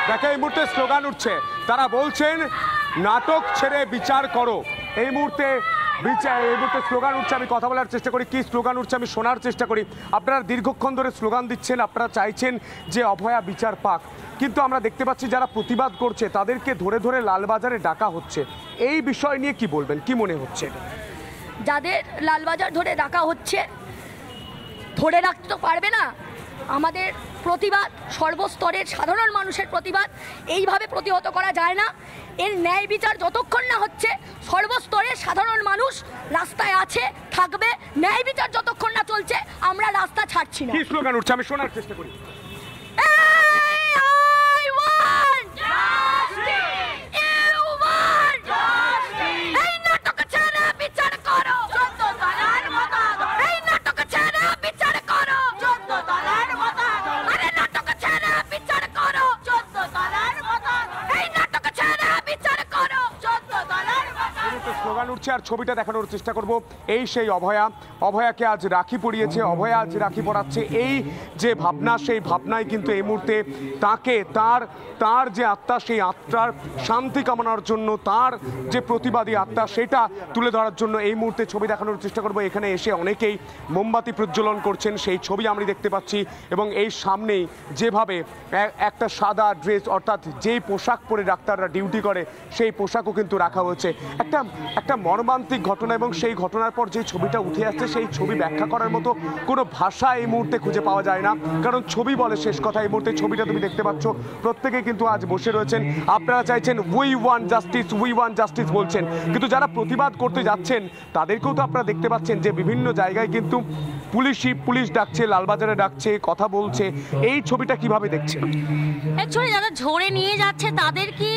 দেখো এই মুহূর্তে স্লোগান উঠছে, তারা বলছেন নাটক ছেড়ে বিচার করো। এই মুহূর্তে স্লোগান উঠছে, আমি কথা বলার চেষ্টা করি, কি স্লোগান উঠছে আমি শোনার চেষ্টা করি। আপনারা দীর্ঘক্ষণ ধরে স্লোগান দিচ্ছেন, আপনারা চাইছেন যে অভয়া বিচার পাক, কিন্তু আমরা দেখতে পাচ্ছি যারা প্রতিবাদ করছে তাদেরকে ধরে ধরে লালবাজারে ডাকা হচ্ছে। এই বিষয় নিয়ে কি বলবেন, কি মনে হচ্ছে? যাদের লালবাজার ধরে ডাকা হচ্ছে ধরে রাখতে তো পারবে না। আমাদের প্রতিবাদ সর্বস্তরের সাধারণ মানুষের প্রতিবাদ, এইভাবে প্রতিহত করা যায় না। এর ন্যায় বিচার যতক্ষণ না হচ্ছে সর্বস্তরের সাধারণ মানুষ রাস্তায় আছে, থাকবে। ন্যায় বিচার যতক্ষণ না চলছে আমরা রাস্তা ছাড়ছি না। কি স্লোগান উঠছে আমি শোনার চেষ্টা করি। স্লোগান উঠছে আর ছবিটা দেখানোর চেষ্টা করব। এই সেই অভয়াকে আজ রাখি পরিয়েছে, অভয়া আজ রাখি পরাচ্ছে। এই যে ভাবনা, সেই ভাবনায় কিন্তু এই মুহূর্তে তাকে তার যে আত্মা, সেই আত্মার শান্তি কামনার জন্য, তার যে প্রতিবাদী আত্মা সেটা তুলে ধরার জন্য এই মুহূর্তে ছবি দেখানোর চেষ্টা করব। এখানে এসে অনেকেই মোমবাতি প্রজ্বলন করছেন, সেই ছবি আমরা দেখতে পাচ্ছি। এবং এই সামনেই যেভাবে একটা সাদা ড্রেস, অর্থাৎ যেই পোশাক পরে ডাক্তাররা ডিউটি করে সেই পোশাকও কিন্তু রাখা হয়েছে। একটা মর্মান্তিক ঘটনা, এবং সেই ঘটনার পর যে ছবিটা উঠে আসছে সেই ছবি ব্যাখ্যা করার মতো কোনো ভাষা এই মুহূর্তে খুঁজে পাওয়া যায় না, কারণ ছবি বলে শেষ কথা। এই মুহূর্তে ছবিটা তুমি দেখতে পাচ্ছ, প্রত্যেকে কিন্তু আজ বসে রয়েছেন। আপনারা চাইছেন উই ওয়ান্ট জাস্টিস বলছেন, কিন্তু যারা প্রতিবাদ করতে যাচ্ছেন তাদেরকেও তো আপনারা দেখতে পাচ্ছেন যে বিভিন্ন জায়গায় কিন্তু পুলিশ ডাকছে, লালবাজারে ডাকছে, কথা বলছে। এই ছবিটা কিভাবে দেখছেন? অ্যাকচুয়ালি যারা ঝরে নিয়ে যাচ্ছে তাদের কি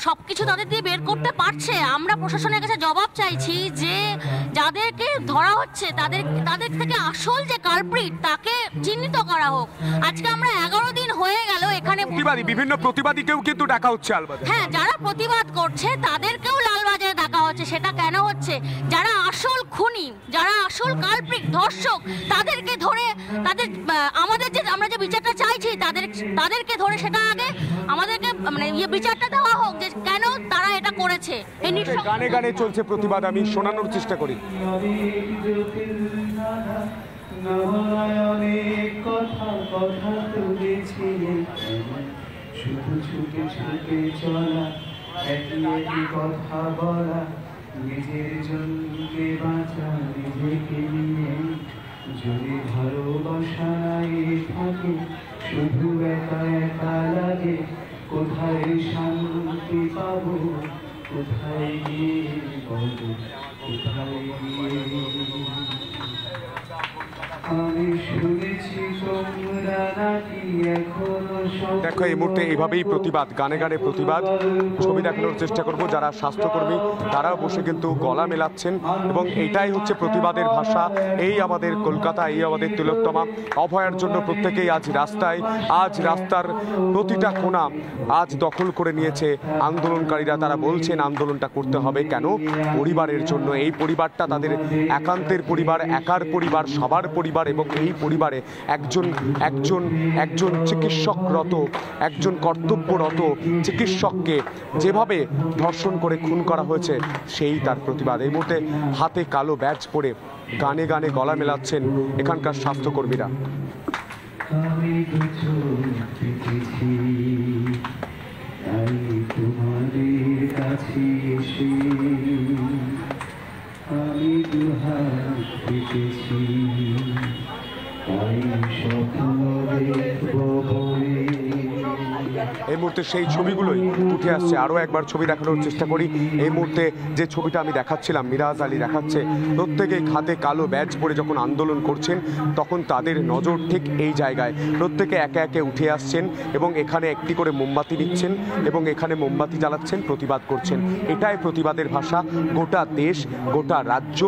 সবকিছু তাদের দিয়ে বের করতে পারছে? আমরা প্রশাসনের কাছে জবাব চাইছি যে যাদেরকে ধরা হচ্ছে তাদের থেকে আসল যে কালপ্রিট তাকে চিহ্নিত করা হোক। আজকে আমরা 11 দিন হয়ে গেল এখানে বিভিন্ন প্রতিবাদীকেও কিন্তু ডাকা হচ্ছে লালবাজারে। হ্যাঁ, যারা প্রতিবাদ করছে তাদেরকেও লালবাজারে ডাকা হচ্ছে। সেটা কেন হচ্ছে? যারা আসল খুনি, যারা আসল কালপ্রিট, ধর্ষক, তাদেরকে ধরে আমরা যে বিচারটা চাইছি তাদেরকে ধরে সেটা আগে আমাদেরকে বিচারটা দেওয়া হোক যে কেন তারা এটা করেছে। গানে গানে চলছে প্রতিবাদ, আমি শোনানোর চেষ্টা করি। নিজের জন্যে বাঁচা, নিজেকে নিয়ে যদি ভালোবাসায় থাকে শুধু একা একা লাগে। কোথায় শান্তি পাবো, কোথায় গিয়ে বলো, কোথায় গিয়ে? আমি শুনেছি তোমরা নাকি এখনো। দেখো এই মুহূর্তে এইভাবেই প্রতিবাদ, গানে গানে প্রতিবাদ। ছবি দেখানোর চেষ্টা করব। যারা স্বাস্থ্যকর্মী তারাও বসে কিন্তু গলা মেলাচ্ছেন, এবং এটাই হচ্ছে প্রতিবাদের ভাষা। এই আমাদের কলকাতা, এই আমাদের তিলোত্তমা। অভয়ার জন্য প্রত্যেকেই আজ রাস্তায়, আজ রাস্তার প্রতিটা কোণা আজ দখল করে নিয়েছে আন্দোলনকারীরা। তারা বলছেন আন্দোলনটা করতে হবে কেন? পরিবারের জন্য। এই পরিবারটা তাদের একান্তের পরিবার, একার পরিবার, সবার পরিবার। এবং এই পরিবারে একজন চিকিৎসকরত, একজন কর্তব্যরত চিকিৎসককে যেভাবে ধর্ষণ করে খুন করা হয়েছে সেই তার প্রতিবাদ। এই মুহূর্তে হাতে কালো ব্যাজ পরে গানে গানে গলা মেলাচ্ছেন এখানকার স্বাস্থ্যকর্মীরা। আমি দুহাত পেতেছি, তাই স্বপ্ন দেখবো বলে। এই মুহূর্তে সেই ছবিগুলোই উঠে আসছে। আরও একবার ছবি দেখানোর চেষ্টা করি। এই মুহূর্তে যে ছবিটা আমি দেখাচ্ছিলাম, মিরাজ আলী দেখাচ্ছে, প্রত্যেকেই হাতে কালো ব্যাজ পরে যখন আন্দোলন করছেন তখন তাদের নজর ঠিক এই জায়গায়। প্রত্যেকে একে একে উঠে আসছেন এবং এখানে একটি করে মোমবাতি নিচ্ছেন এবং এখানে মোমবাতি জ্বালাচ্ছেন, প্রতিবাদ করছেন। এটাই প্রতিবাদের ভাষা। গোটা দেশ, গোটা রাজ্য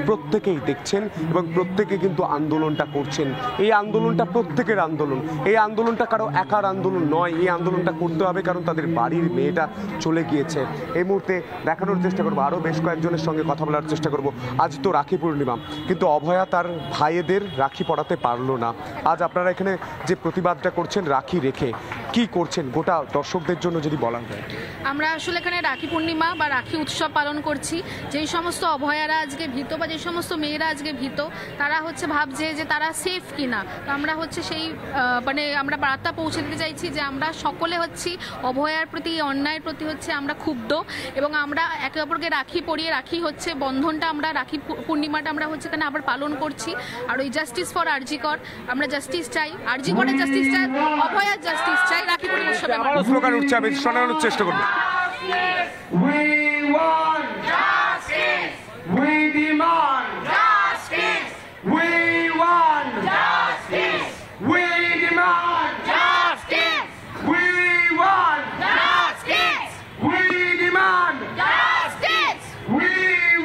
প্রত্যেকেই দেখছেন এবং প্রত্যেকে কিন্তু আন্দোলনটা করছেন। এই আন্দোলনটা প্রত্যেকের আন্দোলন। এই আন্দোলনটা কারো একার আন্দোলন নয়। এই আন্দোলনটা করতে হবে কারণ তাদের বাড়ির মেয়েটা চলে গিয়েছে। এই মুহূর্তে দেখানোর চেষ্টা করবো, আরও বেশ কয়েকজনের সঙ্গে কথা বলার চেষ্টা করব। আজ তো রাখি পূর্ণিমা, কিন্তু অভয়া তার ভাইয়েদের রাখি পরাতে পারলো না। আজ আপনারা এখানে যে প্রতিবাদটা করছেন রাখি রেখে, কি করছেন গোটা দর্শকদের জন্য যদি বলা যায়? আমরা আসলে এখানে রাখি পূর্ণিমা বা রাখি উৎসব পালন করছি। যেই সমস্ত অভয়ারা আজকে ভীত বা যে সমস্ত মেয়েরা আজকে ভীত, তারা হচ্ছে ভাবছে যে তারা সেফ কিনা। তো আমরা হচ্ছে সেই আমরা বার্তা পৌঁছে দিতে চাইছি যে আমরা সকলে হচ্ছি অভয়ার প্রতি, অন্যায়ের প্রতি হচ্ছে আমরা ক্ষুব্ধ, এবং আমরা একে অপরকে রাখি পরিয়ে, রাখি হচ্ছে বন্ধনটা, আমরা রাখি পূর্ণিমাটা আমরা হচ্ছে এখানে আবার পালন করছি। আর ওই জাস্টিস ফর আরজি কর, আমরা জাস্টিস চাই, আরজি করের জাস্টিস চাই, অভয়ার জাস্টিস চাই। রাখি পূর্ণিমা উৎসবে স্লোগান উঠছে, আমি শোনানোর চেষ্টা করবো। We want justice. We demand justice. We want justice. We demand justice. We want justice. We demand justice. We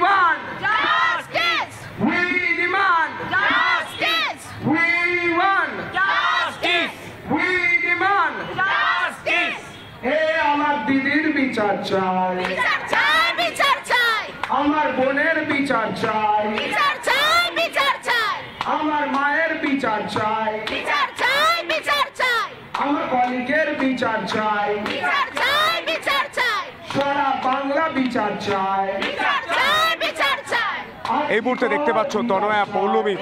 want justice. We demand justice. We want justice. We demand justice. Hey, আমার দিদির বিচার চাই, বিচার চাই, বিচার চাই, আমার বোনের বিচার চাই, বিচার চাই, বিচার চাই, আমার মায়ের বিচার চাই, বিচার চাই, বিচার চাই, আমার কলিগের বিচার চাই, বিচার চাই, বিচার চাই, সারা বাংলা বিচার চাই, বিচার চাই, বিচার চাই। এই মুহূর্তে দেখতে পাচ্ছ তনয়া, পৌলমী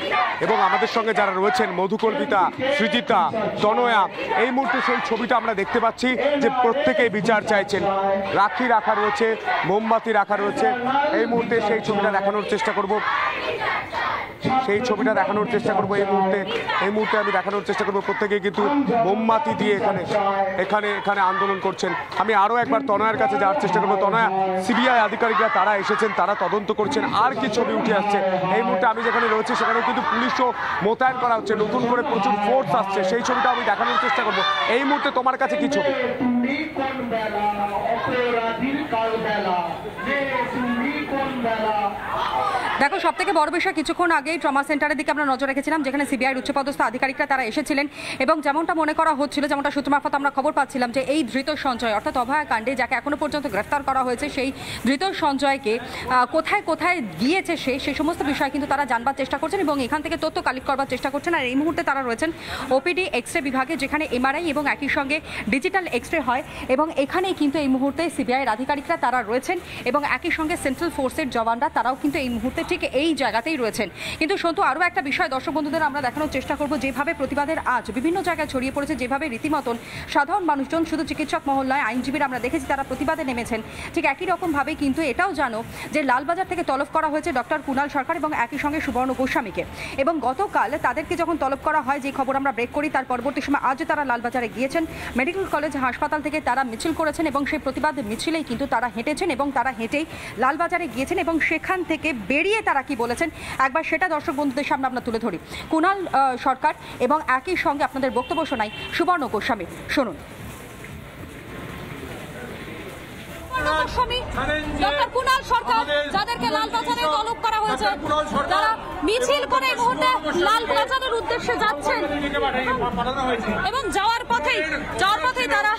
এবং আমাদের সঙ্গে যারা রয়েছেন মধুকল্পিতা, সৃজিতা, তনয়া, এই মুহূর্তে সেই ছবিটা আমরা দেখতে পাচ্ছি যে প্রত্যেকেই বিচার চাইছেন। রাখি রাখা রয়েছে, মোমবাতি রাখা রয়েছে। এই মুহূর্তে সেই ছবিটা দেখানোর চেষ্টা করব, সেই ছবিটা দেখানোর চেষ্টা করবো এই মুহূর্তে আমি দেখানোর চেষ্টা করবো। প্রত্যেকে কিন্তু মোমবাতি দিয়ে এখানে আন্দোলন করছেন। আমি আরও একবার তনয়ার কাছে যাওয়ার চেষ্টা করবো। তনয়া, সিবিআই আধিকারিকরা তারা এসেছেন, তারা তদন্ত করছেন, আর কি ছবি উঠে আসছে? এই মুহূর্তে আমি যেখানে রয়েছি সেখানেও কিন্তু পুলিশও মোতায়েন করা হচ্ছে, নতুন করে প্রচুর ফোর্স আসছে, সেই ছবিটা আমি দেখানোর চেষ্টা করবো। এই মুহূর্তে তোমার কাছে কি ছবি? তুমি কোন বেলা অপরাধীর কাল বেলা, তুমি কোন বেলা। দেখো, সব থেকে বড় বিষয়, কিছুক্ষণ আগেই ট্রমা সেন্টারের দিকে আমরা নজর রেখেছিলাম, যেখানে সিবিআইয়ের উচ্চপদস্থ আধিকারিকরা তারা এসেছিলেন এবং যেমনটা মনে করা হচ্ছিল, যেমনটা সূত্র মারফত আমরা খবর পাচ্ছিলাম, যে এই ধৃত সঞ্জয় অর্থাৎ অভয়াকাণ্ডে যাকে এখনো পর্যন্ত গ্রেফতার করা হয়েছে, সেই ধৃত সঞ্জয়কে কোথায় কোথায় গিয়েছে সে সমস্ত বিষয় কিন্তু তারা জানবার চেষ্টা করছেন এবং এখান থেকে তথ্য কালেক্ট করবার চেষ্টা করছেন। আর এই মুহূর্তে তারা রয়েছেন ওপিডি এক্সরে বিভাগে, যেখানে এমআরআই এবং একই সঙ্গে ডিজিটাল এক্সরে হয়, এবং এখানেই কিন্তু এই মুহূর্তে সিবিআইয়ের আধিকারিকরা তারা রয়েছেন এবং একই সঙ্গে সেন্ট্রাল ফোর্সের জওয়ানরা তারাও কিন্তু এই মুহূর্তে ঠিক এই জায়গাতেই রয়েছেন। কিন্তু সন্তু, আরও একটা বিষয় দর্শক বন্ধুদের আমরা দেখানোর চেষ্টা করব, যেভাবে প্রতিবাদের আজ বিভিন্ন জায়গায় ছড়িয়ে পড়েছে, যেভাবে রীতিমতন সাধারণ মানুষজন, শুধু চিকিৎসক মহল নয়, আইনজীবীরা আমরা দেখেছি তারা প্রতিবাদে নেমেছেন। ঠিক একই রকমভাবে কিন্তু এটাও জানো যে লালবাজার থেকে তলব করা হয়েছে ডক্টর কুণাল সরকার এবং একই সঙ্গে সুবর্ণ গোস্বামীকে, এবং গতকাল তাদেরকে যখন তলব করা হয়, যে খবর আমরা ব্রেক করি, তার পরবর্তী সময় আজ তারা লালবাজারে গিয়েছেন, মেডিকেল কলেজ হাসপাতাল থেকে তারা মিছিল করেছেন এবং সেই প্রতিবাদ মিছিলেই কিন্তু তারা হেঁটেছেন এবং তারা হেঁটেই লালবাজারে গিয়েছেন এবং সেখান থেকে বেরিয়ে তারা কি বলেছেন একবার সেটা দর্শক বন্ধুদের সামনে আমরা তুলে ধরি। কুণাল সরকার এবং একই সঙ্গে আপনাদের বক্তব্য শোনাই সুবর্ণ গোস্বামী, শুনুন। ডক্টর কুণাল সরকার, যাদেরকে লালবাজারে তলব করা হয়েছে, তারা মিছিল করে এই মুহূর্তে লালবাজারের উদ্দেশ্যে যাচ্ছেন এবং যাওয়ার পথেই তারা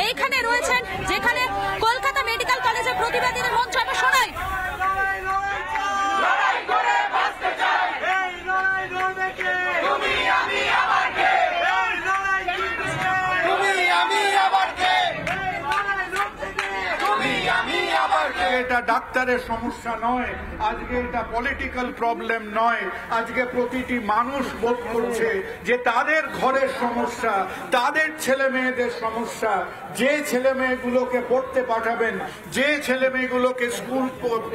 এইখানে রয়েছেন, যেখানে কলকাতা মেডিকেল কলেজের প্রতিবাদীদের মঞ্চ আমরা শোনাই। এটা ডাক্তারের সমস্যা নয়, আজকে এটা পলিটিক্যাল প্রবলেম নয়। আজকে প্রতিটি মানুষ বোধ করছে যে তাদের ঘরের সমস্যা, তাদের ছেলে মেয়েদের সমস্যা। যে ছেলে মেয়েগুলোকে পড়তে পাঠাবেন, যে ছেলে মেয়েগুলোকে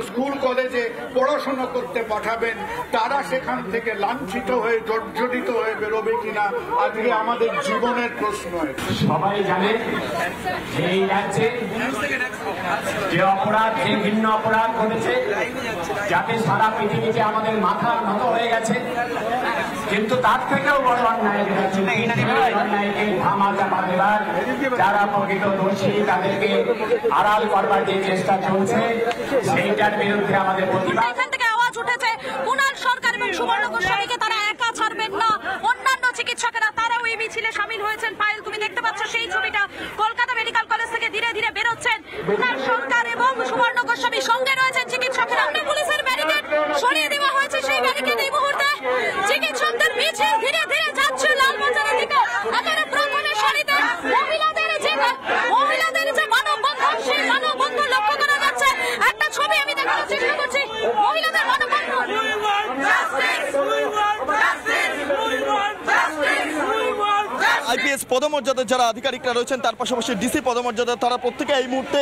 স্কুল কলেজে পড়াশোনা করতে পাঠাবেন, তারা সেখান থেকে লাঞ্ছিত হয়ে জর্জরিত হয়ে বেরোবে কিনা আজকে আমাদের জীবনের প্রশ্ন। সবাই জানে যে এই রাজ্যে যে অপরাধ, যে ভিন্ন অপরাধ ঘটেছে, যাতে সারা পৃথিবীতে আমাদের মাথা নত হয়ে গেছে। কিন্তু তার থেকেও বড় অন্যায় যেটা অন্যায়কে ধামা চাপা দেবার, যারা প্রকৃত দোষী তাদেরকে আড়াল করবার যে চেষ্টা চলছে, সেইটার বিরুদ্ধে আমাদের প্রতিবাদ। এখান থেকে আওয়াজ উঠেছে কুণাল সরকার এবং সুবর্ণ গোস্বামীকে তারা একা ছাড়বেন না, অন্যান্য চিকিৎসকেরা তারাও এই মিছিলে সামিল হয়েছেন। পায়েল, তুমি দেখতে পাচ্ছ সেই ছবিটা, কলকাতা মেডিকেল কলেজ থেকে ধীরে ধীরে বেরোচ্ছেন কুণাল সরকার এবং সুবর্ণ গোস্বামী, সঙ্গে রয়েছেন চিকিৎসকেরা। পুলিশের ব্যারিকেড সরিয়ে দেওয়া হয়েছে, সেই ব্যারিকেড এই মুহূর্তে চিকিৎসকদের মিছিল ধীরে ধীরে যাচ্ছে লালবাজারের দিকে। আপনারা প্রথমে সারিতে মহিলাদের আইপিএস পদমর্যাদার যারা আধিকারিকরা রয়েছেন, তার পাশাপাশি ডিসি পদমর্যাদা, তারা প্রত্যেকে এই মুহূর্তে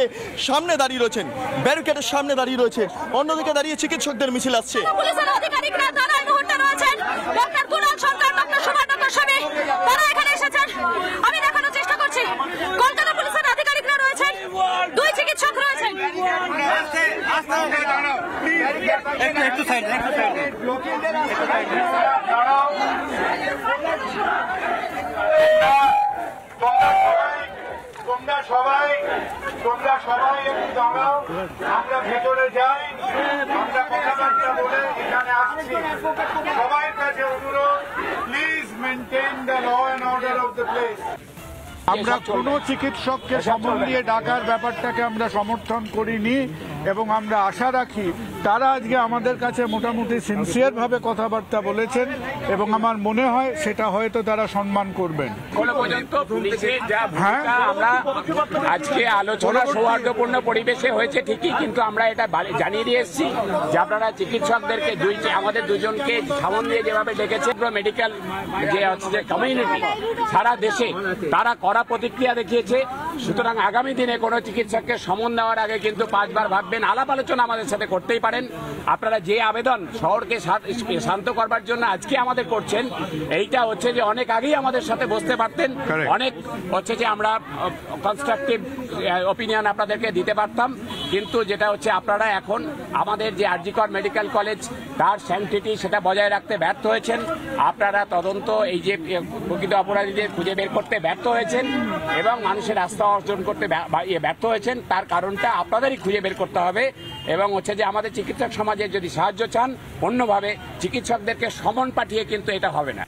সামনে দাঁড়িয়ে রয়েছেন, ব্যারিকেডের সামনে দাঁড়িয়ে রয়েছে। অন্যদিকে দাঁড়িয়ে চিকিৎসকদের মিছিল আসছে। পুলিশের আধিকারিকরা তারা এই মুহূর্তে রয়েছেন, ডক্টর কুণাল সরকার, ডক্টর সুভাষ গোস্বামী, তারা এখানে এসেছেন। আমি দেখানোর চেষ্টা করছি, কলকাতা পুলিশের আধিকারিকরা রয়েছেন, দুই চিকিৎসক রয়েছেন। তোমরা সবাই একটু দাঁড়াও, আমরা ভেতরে যাই, আমরা কথাবার্তা বলে এখানে আসছি। সবাই কাছে অনুরোধ, please maintain the law and order of the place. আমরা কোনো চিকিৎসককে সমন দিয়ে ডাকার ব্যাপারটাকে আমরা সমর্থন করিনি এবং আমরা আশা রাখি তারা আজকে আমাদের কাছে মোটামুটি সিনসিয়ার ভাবে কথাবার্তা বলেছেন এবং আমার মনে হয় সেটা হয়তো তারা সম্মান করবেন। আমরা আজকে আলোচনা সৌহার্দ্যপূর্ণ পরিবেশে হয়েছে ঠিকই, কিন্তু আমরা এটা জানিয়ে দিয়ে এসেছি যে আপনারা চিকিৎসকদেরকে আমাদের দুজনকে সামন দিয়ে যেভাবে ডেকেছে, মেডিকেল যে হচ্ছে যে কমিউনিটি সারা দেশে তারা কড়া প্রতিক্রিয়া দেখিয়েছে। সুতরাং আগামী দিনে কোনো চিকিৎসককে সমন দেওয়ার আগে কিন্তু 5 বার ভাববেন। আলাপ আলোচনা আমাদের সাথে করতেই পারেন। আপনারা যে আবেদন শহরকে শান্ত করবার জন্য আজকে আমাদের করছেন, এইটা হচ্ছে যে অনেক আগেই আমাদের সাথে বসতে পারতেন, অনেক হচ্ছে যে আমরা কনস্ট্রাকটিভ ওপিনিয়ন আপনাদেরকে দিতে পারতাম। কিন্তু যেটা হচ্ছে আপনারা এখন আমাদের যে আরজি কর মেডিকেল কলেজ তার স্যাংটিটি সেটা বজায় রাখতে ব্যর্থ হয়েছেন। আপনারা তদন্ত এই যে প্রকৃত অপরাধীদের খুঁজে বের করতে ব্যর্থ হয়েছেন এবং মানুষের আস্থা অর্জন করতে ব্যর্থ হয়েছেন। তার কারণটা আপনাদেরই খুঁজে বের করতে হবে এবং হচ্ছে যে আমাদের চিকিৎসক সমাজের যদি সাহায্য চান, অন্যভাবে চিকিৎসকদেরকে সমন পাঠিয়ে কিন্তু এটা হবে না।